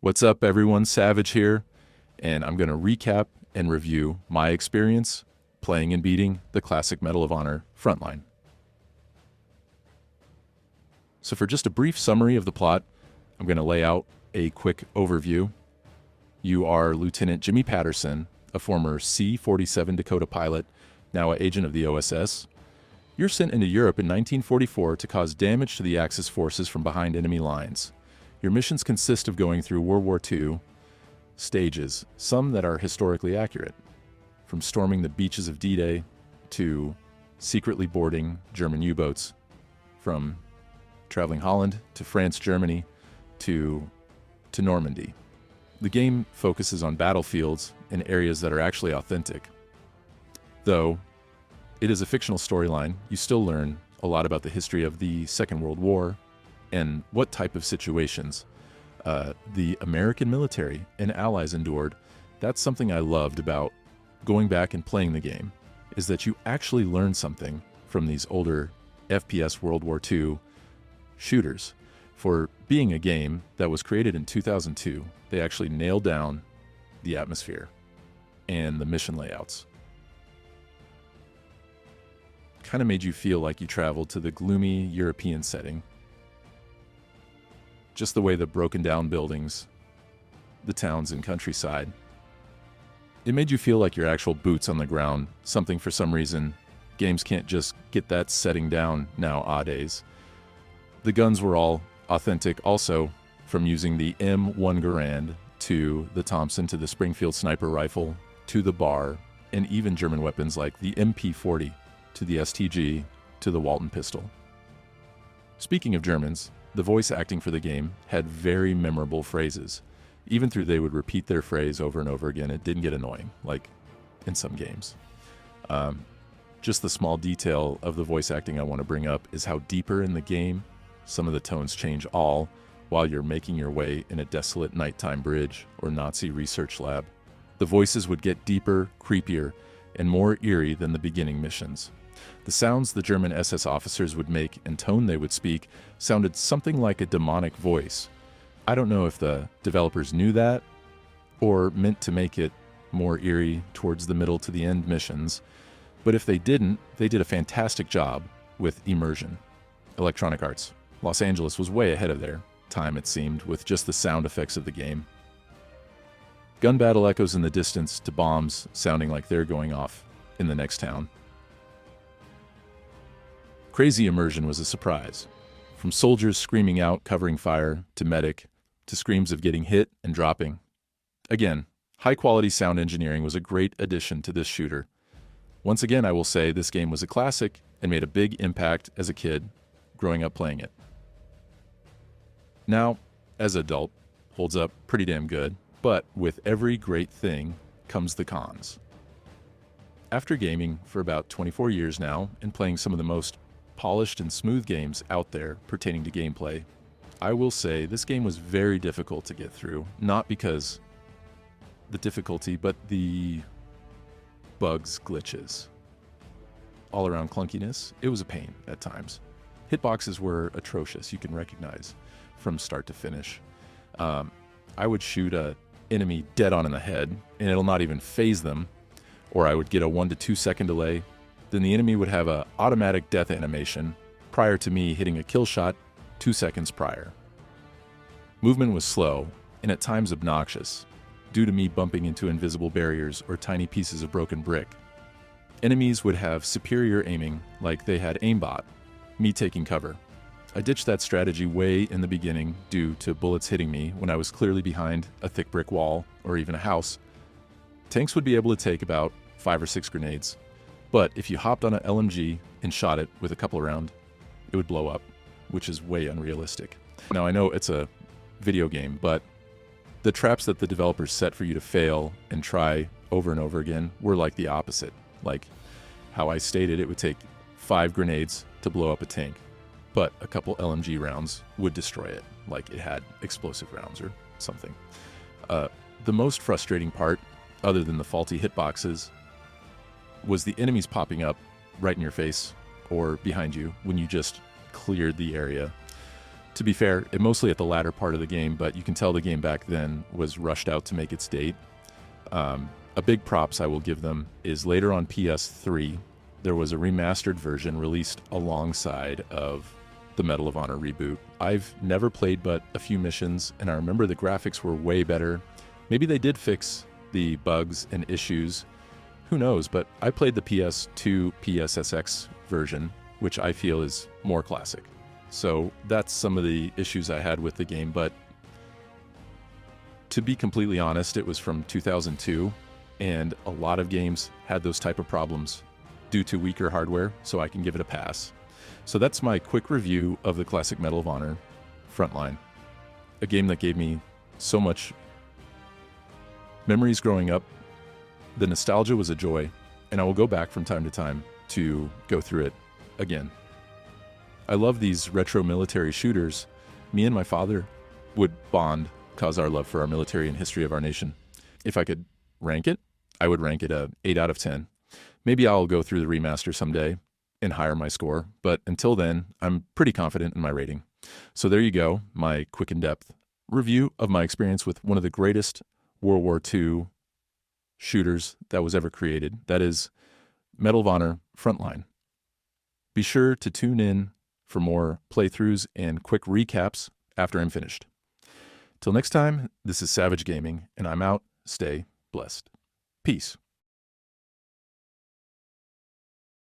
What's up, everyone? Savage here, and I'm going to recap and review my experience playing and beating the classic Medal of Honor Frontline. So for just a brief summary of the plot, I'm going to lay out a quick overview. You are Lieutenant Jimmy Patterson, a former C-47 Dakota pilot, now an agent of the OSS. You're sent into Europe in 1944 to cause damage to the Axis forces from behind enemy lines. Your missions consist of going through World War II stages, some that are historically accurate, from storming the beaches of D-Day to secretly boarding German U-boats, from traveling Holland to France, Germany, to Normandy. The game focuses on battlefields in areas that are actually authentic. Though it is a fictional storyline, you still learn a lot about the history of the Second World War and what type of situations the American military and allies endured. That's something I loved about going back and playing the game, is that you actually learn something from these older FPS World War II shooters. For being a game that was created in 2002, they actually nailed down the atmosphere and the mission layouts. Kind of made you feel like you traveled to the gloomy European setting. Just the way the broken down buildings, the towns and countryside. It made you feel like your actual boots on the ground, something for some reason games can't just get that setting down nowadays. The guns were all authentic also, from using the M1 Garand to the Thompson to the Springfield sniper rifle to the bar, and even German weapons like the MP40 to the STG to the Walton pistol. Speaking of Germans, the voice acting for the game had very memorable phrases. Even though they would repeat their phrase over and over again, it didn't get annoying, like in some games. Just the small detail of the voice acting I want to bring up is how deeper in the game some of the tones change all while you're making your way in a desolate nighttime bridge or Nazi research lab. The voices would get deeper, creepier, and more eerie than the beginning missions. The sounds the German SS officers would make and tone they would speak sounded something like a demonic voice. I don't know if the developers knew that or meant to make it more eerie towards the middle to the end missions, but if they didn't, they did a fantastic job with immersion. Electronic Arts. Los Angeles was way ahead of their time, it seemed, with just the sound effects of the game. Gun battle echoes in the distance to bombs sounding like they're going off in the next town. Crazy immersion was a surprise. From soldiers screaming out, covering fire, to medic, to screams of getting hit and dropping. Again, high-quality sound engineering was a great addition to this shooter. Once again, I will say this game was a classic and made a big impact as a kid growing up playing it. Now, as an adult, holds up pretty damn good, but with every great thing comes the cons. After gaming for about 24 years now and playing some of the most polished and smooth games out there pertaining to gameplay, I will say this game was very difficult to get through, not because the difficulty, but the bugs, glitches, all-around clunkiness. It was a pain at times. Hitboxes were atrocious, you can recognize from start to finish. I would shoot a enemy dead on in the head and it'll not even phase them, or I would get a 1 to 2 second delay. Then the enemy would have an automatic death animation prior to me hitting a kill shot 2 seconds prior. Movement was slow and at times obnoxious due to me bumping into invisible barriers or tiny pieces of broken brick. Enemies would have superior aiming like they had aimbot, me taking cover. I ditched that strategy way in the beginning due to bullets hitting me when I was clearly behind a thick brick wall or even a house. Tanks would be able to take about 5 or 6 grenades, but if you hopped on an LMG and shot it with a couple around, it would blow up, which is way unrealistic. Now I know it's a video game, but the traps that the developers set for you to fail and try over and over again were like the opposite. Like how I stated, it would take 5 grenades to blow up a tank, but a couple LMG rounds would destroy it, like it had explosive rounds or something. The most frustrating part, other than the faulty hitboxes, was the enemies popping up right in your face or behind you when you just cleared the area To be fair, it mostly at the latter part of the game, but you can tell the game back then was rushed out to make its date. A big props I will give them is later on PS3, there was a remastered version released alongside of the Medal of Honor reboot. I've never played but a few missions, and I remember the graphics were way better. Maybe they did fix the bugs and issues, who knows, but I played the PS2 PSSX version, which I feel is more classic. So that's some of the issues I had with the game, but to be completely honest, it was from 2002, and a lot of games had those type of problems due to weaker hardware, so I can give it a pass. So that's my quick review of the classic Medal of Honor Frontline, a game that gave me so much memories growing up. The nostalgia was a joy, and I will go back from time to time to go through it again. I love these retro military shooters. Me and my father would bond cause our love for our military and history of our nation. If I could rank it, I would rank it a 8 out of 10. Maybe I'll go through the remaster someday and higher my score, but until then, I'm pretty confident in my rating. So there you go, my quick in-depth review of my experience with one of the greatest World War II shooters that was ever created. That is Medal of Honor Frontline. Be sure to tune in for more playthroughs and quick recaps after I'm finished. Till next time, this is Savage Gaming, and I'm out. Stay blessed. Peace.